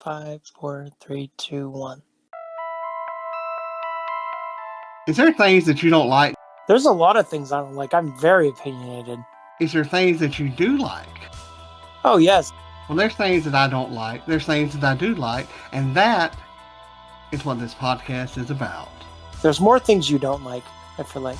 5, 4, 3, 2, 1. Is there things that you don't like? There's a lot of things I don't like. I'm very opinionated. Is there things that you do like? Oh, yes. Well, there's things that I don't like. There's things that I do like. And that is what this podcast is about. There's more things you don't like, I feel like.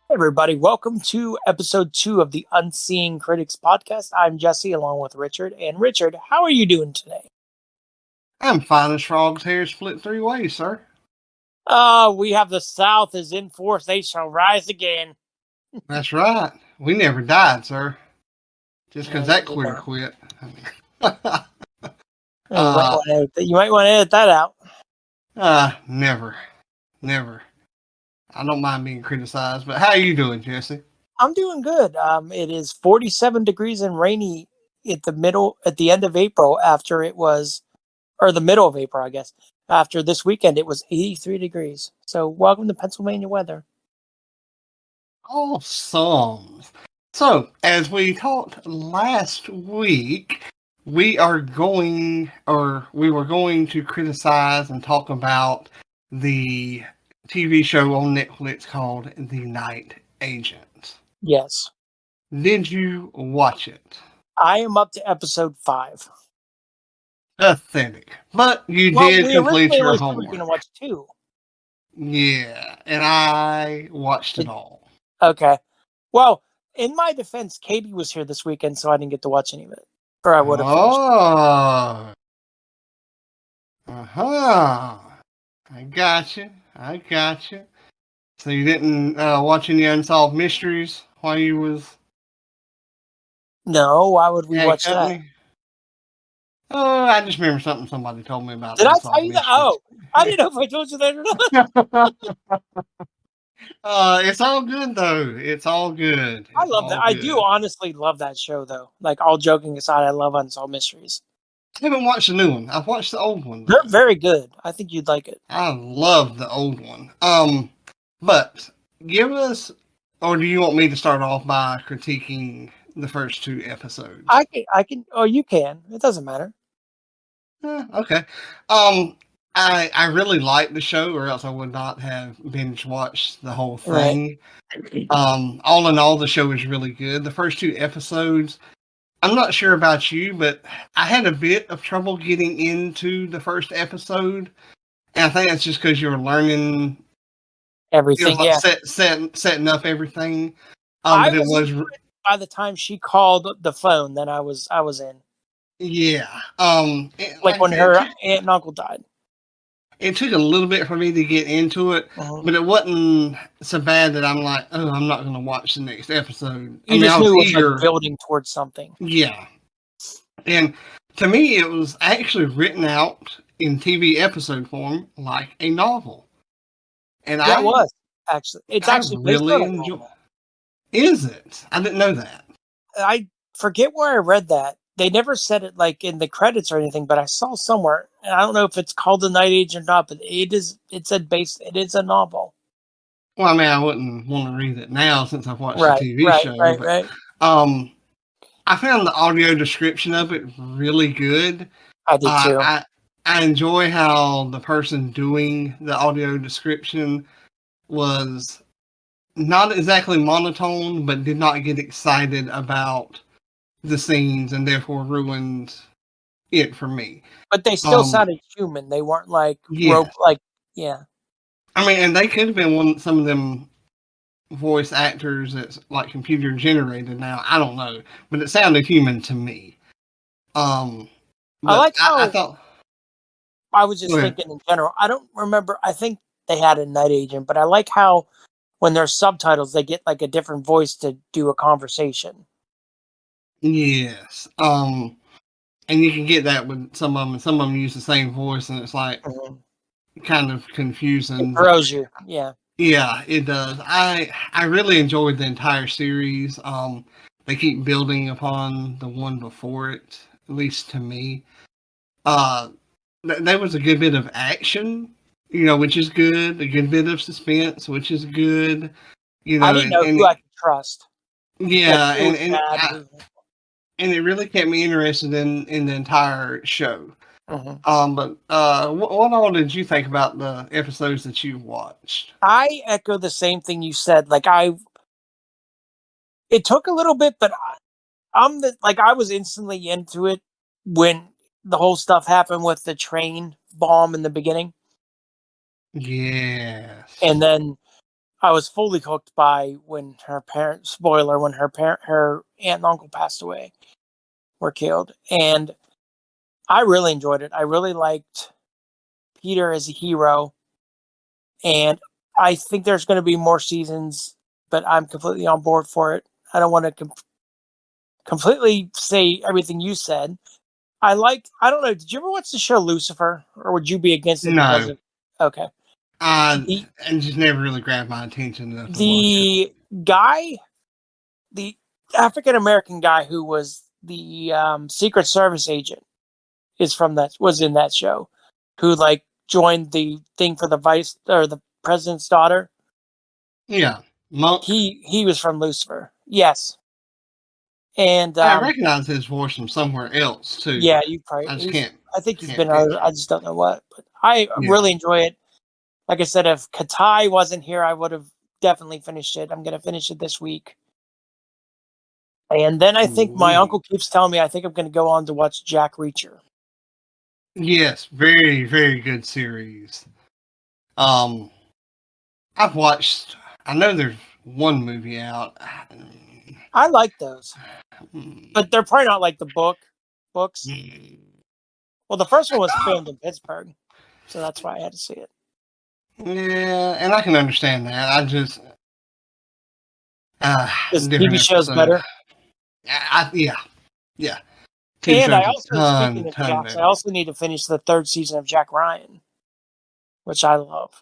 Hey, everybody. Welcome to episode 2 of the Unseeing Critics podcast. I'm Jesse along with Richard. And Richard, how are you doing today? I'm fine as frogs' hair split 3 ways, sir. We have the South is in force. They shall rise again. That's right. We never died, sir. Just because No, that we quitter don't. quit. You might want to edit that out. Never. I don't mind being criticized, but how are you doing, Jesse? I'm doing good. It is 47 degrees and rainy at the end of April the middle of April, I guess. After this weekend, it was 83 degrees. So welcome to Pennsylvania weather. Awesome. So, as we talked last week, we were going to criticize and talk about the TV show on Netflix called The Night Agent. Yes. Did you watch it? I am up to episode 5. Pathetic. But you did complete your We were homework. going to watch 2. Yeah, and I watched it all. Okay. Well, in my defense, Katie was here this weekend, so I didn't get to watch any of it. Or I would have finished. I got you. So you didn't watch any Unsolved Mysteries while you was... No, why would we watch that? Oh, I just remember something somebody told me about. Did I tell you that? Oh, I didn't know if I told you that or not. It's all good, though. It's all good. I love that. I do honestly love that show, though. Like, all joking aside, I love Unsolved Mysteries. I haven't watched the new one. I've watched the old one. They're very good. I think you'd like it. I love the old one. But give us, or do you want me to start off by critiquing the first 2 episodes? I can. Oh, you can. It doesn't matter. Okay. I really like the show, or else I would not have binge watched the whole thing. Right. All in all, the show is really good. The first 2 episodes, I'm not sure about you, but I had a bit of trouble getting into the first episode, and I think that's just because you're learning everything. Like setting up everything. But it was by the time she called the phone, then I was in. Yeah. Like when her aunt and uncle died. It took a little bit for me to get into it, but it wasn't so bad that I'm like, oh, I'm not going to watch the next episode. You just knew it was like building towards something. Yeah. And to me, it was actually written out in TV episode form like a novel. And it was actually. It's actually really enjoy. Is it? I didn't know that. I forget where I read that. They never said it like in the credits or anything, but I saw somewhere, and I don't know if it's called The Night Agent or not, but it is. It said it is a novel. Well, I mean, I wouldn't want to read it now since I've watched the TV show. Right. I found the audio description of it really good. I did too. I enjoy how the person doing the audio description was not exactly monotone, but did not get excited about the scenes and therefore ruined it for me. But they still sounded human. They weren't like rope. Yeah. I mean, and they could have been some of them voice actors that's like computer generated now. I don't know, but it sounded human to me. I like how I thought. I was just thinking in general. I don't remember. I think they had a night agent, but I like how when there's subtitles, they get like a different voice to do a conversation. Yes. And you can get that with some of them, and some of them use the same voice, and it's like kind of confusing. It throws you. Yeah. Yeah, it does. I really enjoyed the entire series. They keep building upon the one before it, at least to me. There was a good bit of action, which is good. A good bit of suspense, which is good. I didn't know who I could trust. Yeah, and it really kept me interested in the entire show. But what all did you think about the episodes that you watched? I echo the same thing you said. It took a little bit, but I was instantly into it when the whole stuff happened with the train bomb in the beginning, Yes. and then I was fully hooked by when her parents. Spoiler: when her aunt and uncle passed away, were killed, and I really enjoyed it. I really liked Peter as a hero, and I think there's going to be more seasons, but I'm completely on board for it. I don't want to completely say everything you said. I don't know, did you ever watch the show Lucifer, or would you be against it because No. of, okay. The, And just never really grabbed my attention enough to watch it. the guy, the African American guy who was the Secret Service agent was in that show, who joined the thing for the vice or the president's daughter. Yeah. Monk. He was from Lucifer. Yes. And I recognize his voice from somewhere else too. yeah, you probably I just can't I think he's been picture I it. just don't know what. But I Yeah. really enjoy it. Like I said, if Katai wasn't here, I would have definitely finished it. I'm gonna finish it this week. And then I think my Ooh. uncle keeps telling me I think I'm gonna go on to watch Jack Reacher. Yes, very, very good series. I've watched. I know there's one movie out. I like those. But they're probably not like the books. Well, the first one was filmed in Pittsburgh, so that's why I had to see it. Yeah, and I can understand that. I just This different TV show's episode. better. Yeah. TV And I show's also, speaking of ton Jacks, I better. also need to finish the third season of Jack Ryan, which I love.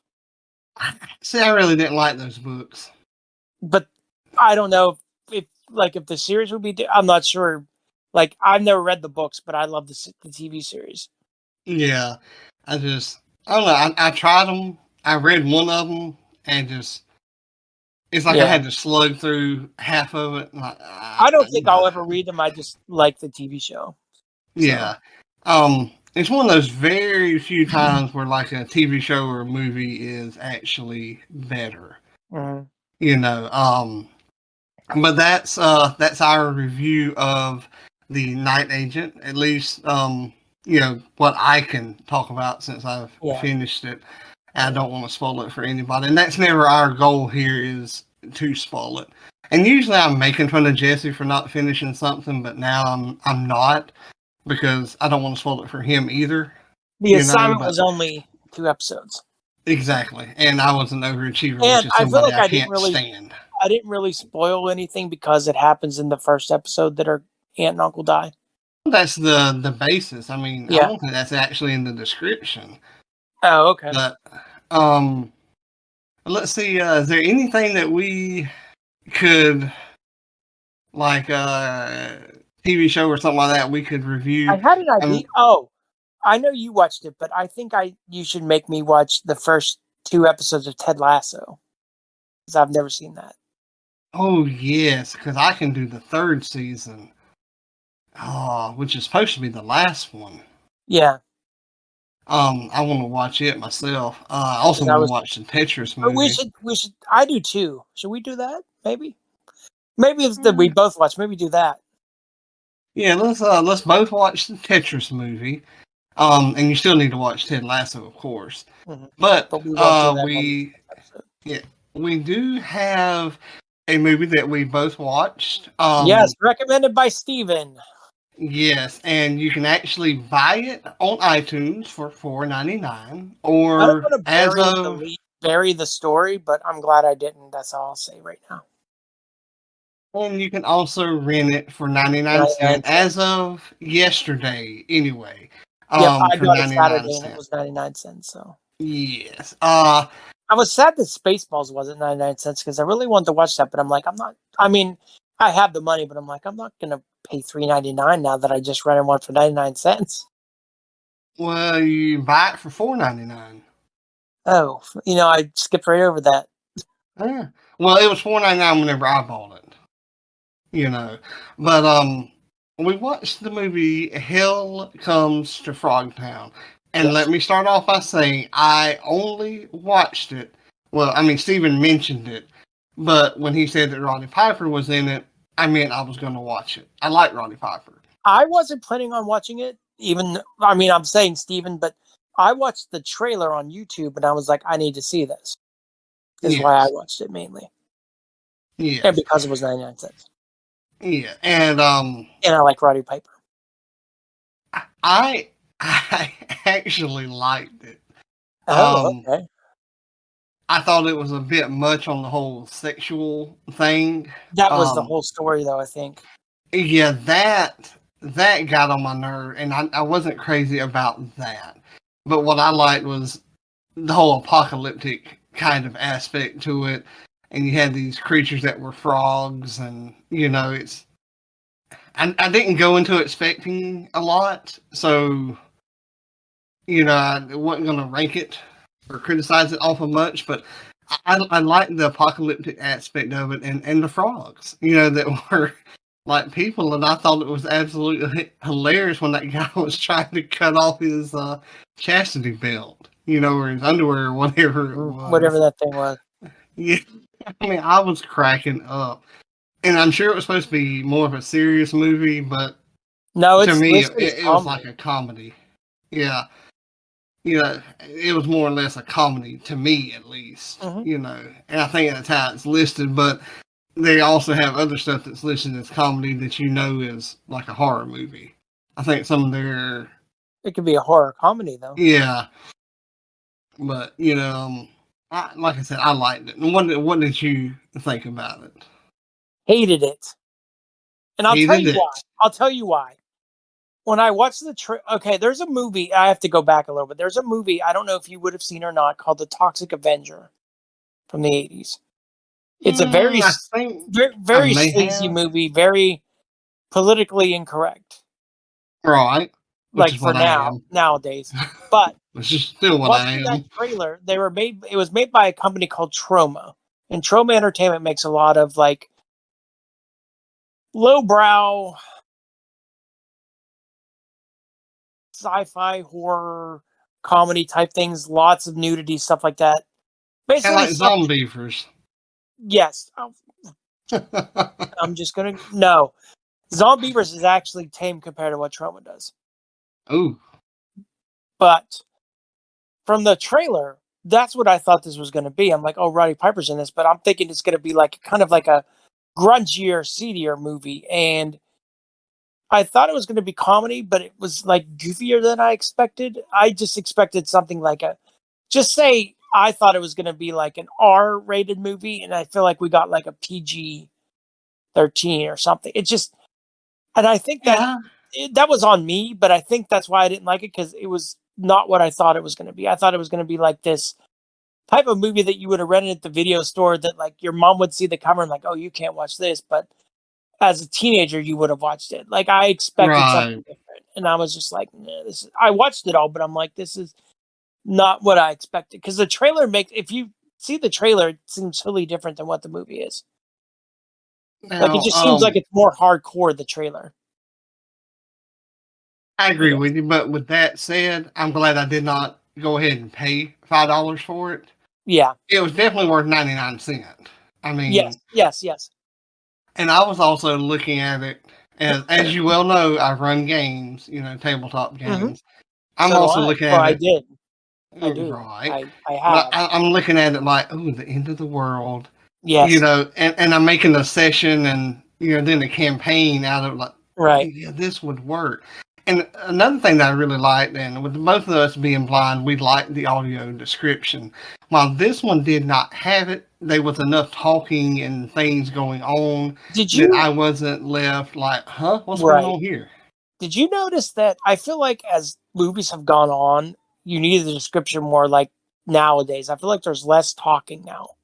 See, I really didn't like those books. But I don't know if the series would be. I'm not sure. Like, I've never read the books, but I love the TV series. Yeah, I don't know. I tried them. I read one of them, and it's like I Yeah. had to slug through half of it. I don't think I'll ever read them. I just like the TV show. Yeah. It's one of those very few times where like a TV show or a movie is actually better. Mhm. You know, but that's our review of the Night Agent. At least what I can talk about since I've finished it. I don't want to spoil it for anybody, and that's never our goal here is to spoil it. And usually I'm making fun of Jesse for not finishing something, but now I'm not because I don't want to spoil it for him either. The assignment was only 2 episodes. Exactly, and I was an overachiever, And which is I feel somebody like I can't stand. I didn't really spoil anything because it happens in the first episode that her aunt and uncle die. That's the basis. I mean, I Yeah. don't think that's actually in the description. Oh, okay. But let's see. Is there anything that we could like TV show or something like that we could review? I had an idea. I know you watched it, but I think you should make me watch the first 2 episodes of Ted Lasso because I've never seen that. Oh yes, because I can do the third season. Oh, which is supposed to be the last one. Yeah. I want to watch it myself. I also want to watch the Tetris movie. We should. I do too. Should we do that? Maybe if we both watch. Maybe do that. Yeah, let's both watch the Tetris movie. And you still need to watch Ted Lasso, of course. Mm-hmm. But we do have a movie that we both watched. Yes, recommended by Steven. Yes, and you can actually buy it on iTunes for $4.99. Or I don't want to bury the story, but I'm glad I didn't. That's all I'll say right now. And you can also rent it for 99 cents as of yesterday, anyway. I got it Saturday and it was 99 cents. So yes. I was sad that Spaceballs wasn't 99 cents because I really wanted to watch that, but I'm like, I'm not. I mean, I have the money, but I'm like, I'm not gonna pay $3.99 now that I just rented one for 99 cents. Well, you buy it for $4.99. Oh, I skipped right over that. Yeah. Well, it was $4.99 whenever I bought it. But we watched the movie Hell Comes to Frogtown. And Yes. let me start off by saying I only watched it. Well, I mean, Steven mentioned it, but when he said that Roddy Piper was in it, I meant I was going to watch it. I like Roddy Piper. I wasn't planning on watching it. I'm saying Steven, but I watched the trailer on YouTube and I was like, I need to see this. Is why I watched it mainly. Yes. And because it was 99 cents. Yeah. And I like Roddy Piper. I actually liked it. Okay. I thought it was a bit much on the whole sexual thing. That was the whole story, though, I think. Yeah, that got on my nerve, and I wasn't crazy about that. But what I liked was the whole apocalyptic kind of aspect to it. And you had these creatures that were frogs, and, it's... I didn't go into expecting a lot, so, I wasn't going to rank it or criticize it awful much, but I like the apocalyptic aspect of it and the frogs, that were like people, and I thought it was absolutely hilarious when that guy was trying to cut off his chastity belt, or his underwear or whatever it was. Whatever that thing was. Yeah, I mean, I was cracking up. And I'm sure it was supposed to be more of a serious movie, but no, to me, it was like a comedy. Yeah. It was more or less a comedy, to me at least. And I think that's how it's listed, but they also have other stuff that's listed as comedy that is like a horror movie. I think some of their... It could be a horror comedy, though. Yeah. But, like I said, I liked it. And what did you think about it? Hated it. And I'll tell you why. I'll tell you why. When I watched there's a movie, I have to go back a little bit. There's a movie, I don't know if you would have seen or not, called The Toxic Avenger from the 80s. It's a very sleazy movie, very politically incorrect. Right. Like for nowadays. But which is still what I am. That trailer, it was made by a company called Troma. And Troma Entertainment makes a lot of like lowbrow sci-fi horror comedy type things, lots of nudity, stuff like that. Basically, like Zombievers. Yes. I'm just gonna no. Zombievers is actually tame compared to what Troma does. Ooh. But from the trailer, that's what I thought this was going to be. I'm like, oh, Roddy Piper's in this, but I'm thinking it's going to be like kind of like a grungier, seedier movie. And I thought it was going to be comedy, but it was like goofier than I expected. I just expected something like I thought it was going to be like an R-rated movie, and I feel like we got like a PG-13 or something. And I think that was on me, but I think that's why I didn't like it, because it was not what I thought it was going to be. I thought it was going to be like this type of movie that you would have rented at the video store that like your mom would see the cover and like, oh, you can't watch this. But as a teenager, you would have watched it. Like I expected something different. And I was just like, nah, I watched it all, but I'm like, this is not what I expected. Because the trailer if you see the trailer, it seems totally different than what the movie is. Now, like it just seems like it's more hardcore, the trailer. I agree with you, but with that said, I'm glad I did not go ahead and pay $5 for it. Yeah. It was definitely worth 99 cents. I mean... Yes. And I was also looking at it, as you well know, I run games, tabletop games. I'm also looking at it... I do. Right. I have. I'm looking at it like, oh, the end of the world. Yes. And I'm making a session and, then a campaign out of like, right. Yeah, this would work. And another thing that I really liked, and with both of us being blind, we liked the audio description. While this one did not have it, there was enough talking and things going on that I wasn't left like, huh, what's going on here? Did you notice that I feel like as movies have gone on, you need the description more like nowadays? I feel like there's less talking now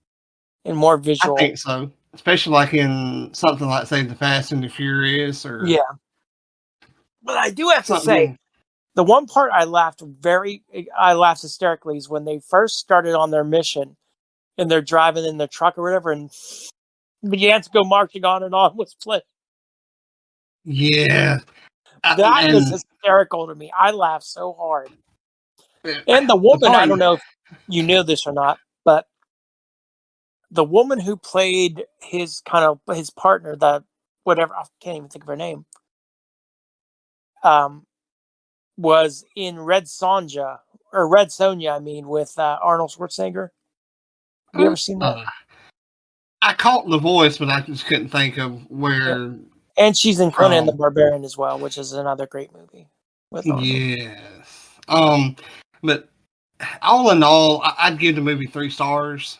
and more visual. I think so. Especially like in something like, say, The Fast and the Furious or... Yeah. But I do have to say, the one part I laughed hysterically is when they first started on their mission and they're driving in their truck or whatever and began to go marching on and on with Split. Yeah. That was And hysterical to me. I laughed so hard. And the the woman, I part, don't know if you knew this or not, but the woman who played his partner, the whatever, I can't even think of her name, um, was in Red Sonja, I mean, with Arnold Schwarzenegger. Have you ever seen that? I caught the voice, but I just couldn't think of Yeah. where And she's in Conan the from. Barbarian as well, which is another great movie with Arnold. Yes. But all in all, I'd give the movie 3 stars.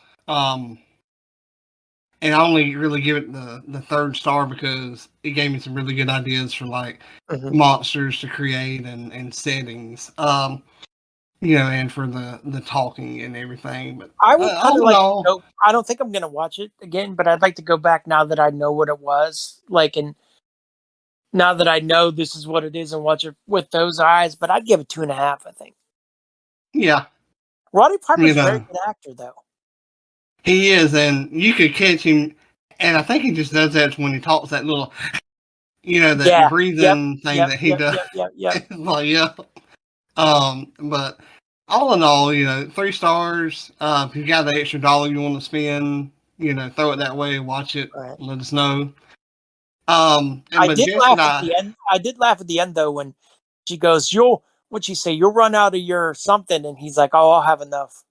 And I only really give it the third star because it gave me some really good ideas for like Mm-hmm. monsters to create and settings. And for the talking and everything. But I would kind all of in like to all, go. I don't think I'm going to watch it again, but I'd like to go back now that I know what it was like, and now that I know this is what it is, and watch it with those eyes. But I'd give it 2.5. I think yeah, Roddy you Piper's a very know, good actor, though. he is, and you could catch him. And I think he just does that when he talks that little, that Yeah. Yep. breathing thing Yep. that he Yep. does. Yep. Yep. Yep. Like, yeah. But all in all, 3 stars. If you got the extra dollar you want to spend, throw it that way, watch it, All right. let us know. I But did Jess and laugh at I, the end. I did laugh at the end though when she goes, "You'll what'd she say? You'll run out of your something," and he's like, "Oh, I'll have enough."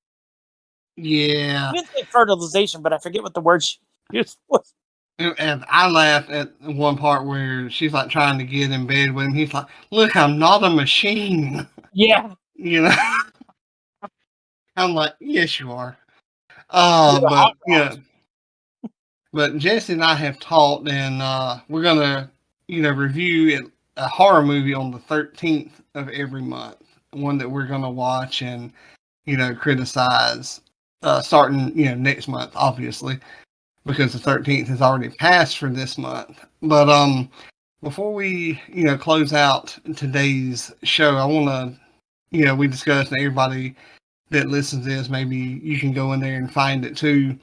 yeah, He didn't say fertilization, but I forget what the word she used was. and I laughed at one part where she's like trying to get in bed with him. He's like, "Look, I'm not a machine." Yeah. You know, I'm like, "Yes, you are." You're a hot But rod. But Jesse and I have talked, and we're gonna, review a horror movie on the 13th of every month. One that we're gonna watch and criticize, starting next month, obviously, because the 13th has already passed for this month. But before we close out today's show, I want to we discussed, and everybody that listens to this, maybe you can go in there and find it too.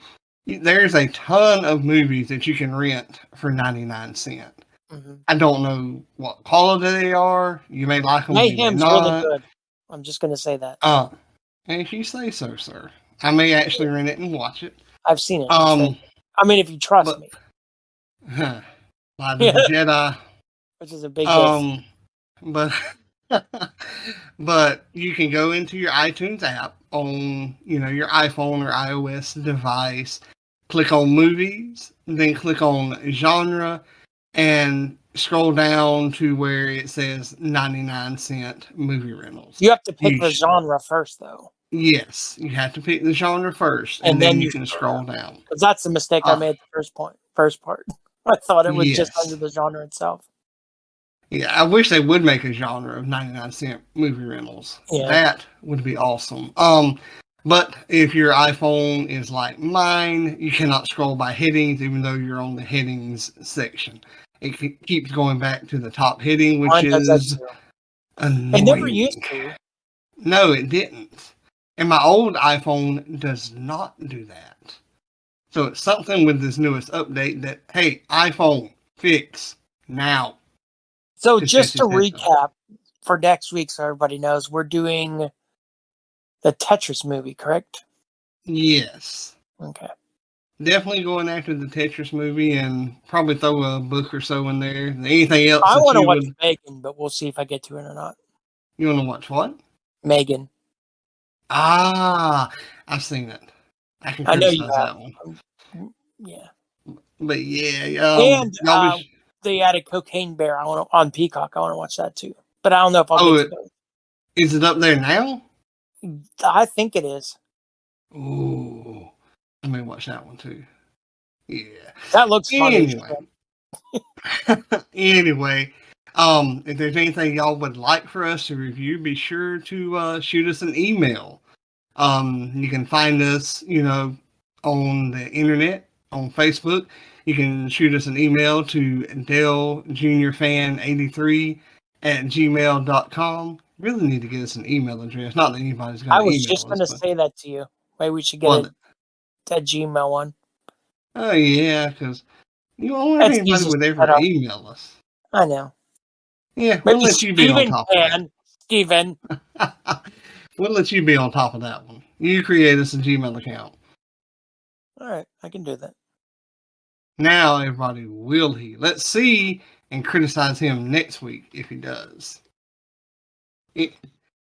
There's a ton of movies that you can rent for 99¢. Mm-hmm. I don't know what quality they are. You may like them, you may Mayhem's really not. good. I'm just gonna say that. And if you say so, sir, I may actually rent it and watch it. I've seen it. It's very Um, good. I mean, if you trust but me, Light of the yeah, Jedi. which is a big if. Um, but but you can go into your iTunes app on your iPhone or iOS device, click on movies, then click on genre, and scroll down to where it says 99¢ movie rentals. You have to pick You the genre first, though, yes, you have to pick the genre first, and and then then you you can scroll scroll down. down. Because that's the mistake I Uh, made at the first part. I thought it was just under yes. the genre itself. Yeah, I wish they would make a genre of 99¢ movie rentals. Yeah. That would be awesome. But if your iPhone is like mine, you cannot scroll by headings, even though you're on the headings section. It keeps going back to the top heading, which Mine does that is too. It never used annoying. to. No, it didn't. And my old iPhone does not do that. So it's something with this newest update that, hey, iPhone, fix now. So Because just Jesse to said so. recap for next week, so everybody knows, we're doing the Tetris movie, correct? Yes. Okay. Definitely going after the Tetris movie and probably throw a book or so in there. Anything else I that want to you watch would Megan, but we'll see if I get to it or not. you want to watch what? Megan. Ah, I've seen it. I can I know you criticize have. that one. Yeah. But yeah, And y'all be they added Cocaine Bear. I want on Peacock. I want to watch that too, but I don't know if I'll get to oh, those. is it up there now? I think it is. Ooh, I may watch that one too. Yeah. That looks funny. Anyway, anyway, if there's anything y'all would like for us to review, be sure to shoot us an email. You can find us, on the internet, on Facebook. You can shoot us an email to DaleJuniorFan83@gmail.com. Really need to get us an email address. Not that anybody's I going to was email just us, going to but say that to you. Maybe we should get well, a Gmail one. oh yeah, because I wonder if It's anybody easiest would to set ever up. email us. I know. Yeah, we'll Maybe let you be on Steven top can. Steven. of that. We'll let you be on top of that one. You create us a Gmail account. All right, I can do that. Now, everybody, will he? Let's see and criticize him next week if he does.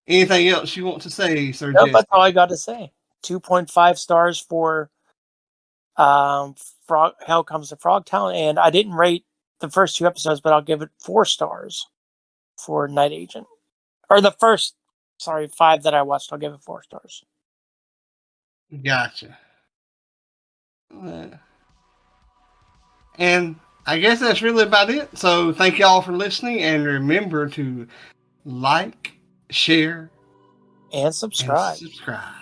Anything else you want to say, Sir Nope, Jesse? that's all I got to say. 2.5 stars for Hell Comes to Frogtown, and I didn't rate the first 2 episodes, but I'll give it 4 stars for Night Agent. Or the first, 5 that I watched, I'll give it 4 stars. Gotcha. And I guess that's really about it. So thank y'all for listening, and remember to like, share, And subscribe. and subscribe.